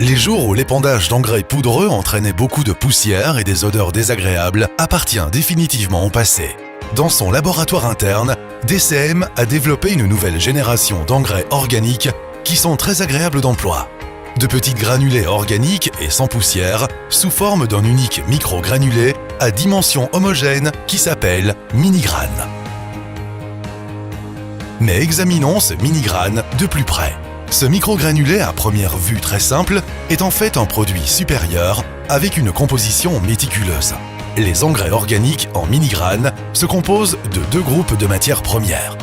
Les jours où l'épandage d'engrais poudreux entraînait beaucoup de poussière et des odeurs désagréables appartient définitivement au passé. Dans son laboratoire interne, DCM a développé une nouvelle génération d'engrais organiques qui sont très agréables d'emploi. De petites granulés organiques et sans poussière, sous forme d'un unique microgranulé à dimension homogène qui s'appelle mini-grane. Mais examinons ce mini-grane de plus près. Ce microgranulé à première vue très simple est en fait un produit supérieur avec une composition méticuleuse. Les engrais organiques en mini-granes se composent de deux groupes de matières premières.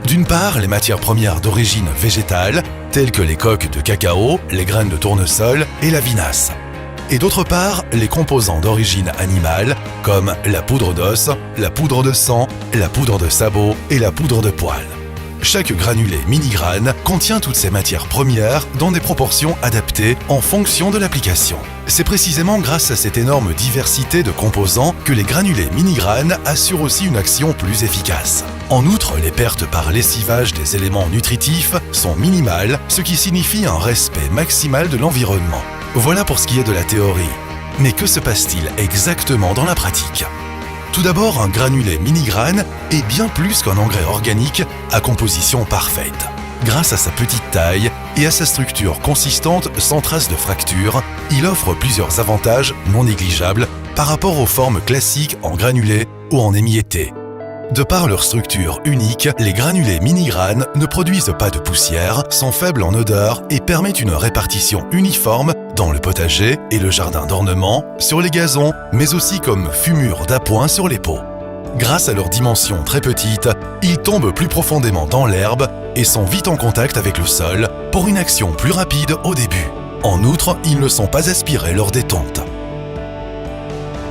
D'une part, les matières premières d'origine végétale, telles que les coques de cacao, les graines de tournesol et la vinasse. Et d'autre part, les composants d'origine animale, comme la poudre d'os, la poudre de sang, la poudre de sabot et la poudre de poil. Chaque granulé mini-grane contient toutes ces matières premières dans des proportions adaptées en fonction de l'application. C'est précisément grâce à cette énorme diversité de composants que les granulés mini-granes assurent aussi une action plus efficace. En outre, les pertes par lessivage des éléments nutritifs sont minimales, ce qui signifie un respect maximal de l'environnement. Voilà pour ce qui est de la théorie. Mais que se passe-t-il exactement dans la pratique ? Tout d'abord, un granulé mini-grane est bien plus qu'un engrais organique à composition parfaite. Grâce à sa petite taille et à sa structure consistante sans trace de fracture, il offre plusieurs avantages non négligeables par rapport aux formes classiques en granulé ou en émietté. De par leur structure unique, les granulés mini-granes ne produisent pas de poussière, sont faibles en odeur et permettent une répartition uniforme dans le potager et le jardin d'ornement, sur les gazons, mais aussi comme fumure d'appoint sur les pots. Grâce à leur dimension très petite, ils tombent plus profondément dans l'herbe et sont vite en contact avec le sol pour une action plus rapide au début. En outre, ils ne sont pas aspirés lors des tontes.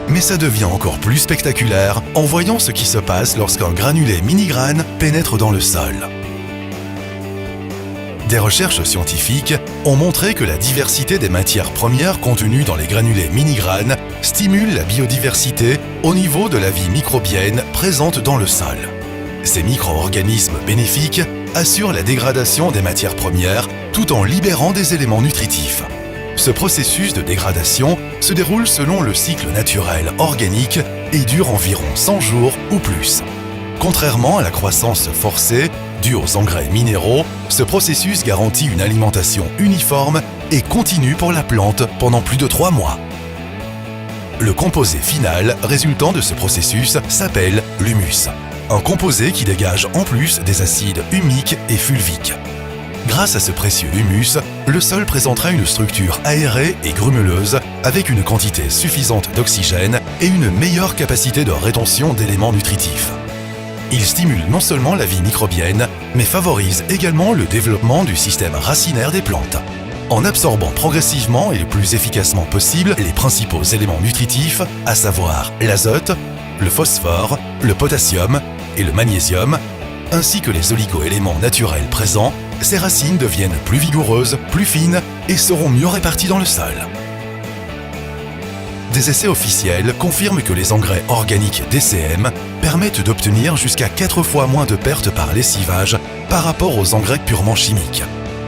Mais ça devient encore plus spectaculaire en voyant ce qui se passe lorsqu'un granulé mini-grane pénètre dans le sol. Des recherches scientifiques ont montré que la diversité des matières premières contenues dans les granulés mini-granes stimule la biodiversité au niveau de la vie microbienne présente dans le sol. Ces micro-organismes bénéfiques assurent la dégradation des matières premières tout en libérant des éléments nutritifs. Ce processus de dégradation se déroule selon le cycle naturel organique et dure environ 100 jours ou plus. Contrairement à la croissance forcée, due aux engrais minéraux, ce processus garantit une alimentation uniforme et continue pour la plante pendant plus de 3 mois. Le composé final résultant de ce processus s'appelle l'humus, un composé qui dégage en plus des acides humiques et fulviques. Grâce à ce précieux humus, le sol présentera une structure aérée et grumeleuse avec une quantité suffisante d'oxygène et une meilleure capacité de rétention d'éléments nutritifs. Il stimule non seulement la vie microbienne, mais favorise également le développement du système racinaire des plantes. En absorbant progressivement et le plus efficacement possible les principaux éléments nutritifs, à savoir l'azote, le phosphore, le potassium et le magnésium, ainsi que les oligo-éléments naturels présents, ces racines deviennent plus vigoureuses, plus fines et seront mieux réparties dans le sol. Des essais officiels confirment que les engrais organiques DCM permettent d'obtenir jusqu'à 4 fois moins de pertes par lessivage par rapport aux engrais purement chimiques.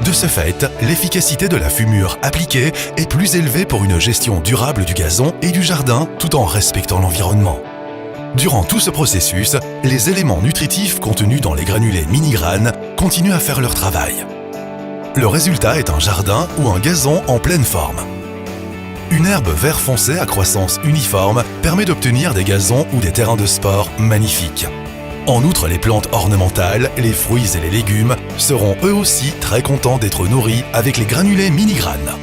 De ce fait, l'efficacité de la fumure appliquée est plus élevée pour une gestion durable du gazon et du jardin tout en respectant l'environnement. Durant tout ce processus, les éléments nutritifs contenus dans les granulés mini-granes continuent à faire leur travail. Le résultat est un jardin ou un gazon en pleine forme. Une herbe vert foncé à croissance uniforme permet d'obtenir des gazons ou des terrains de sport magnifiques. En outre, les plantes ornementales, les fruits et les légumes seront eux aussi très contents d'être nourris avec les granulés mini-granes.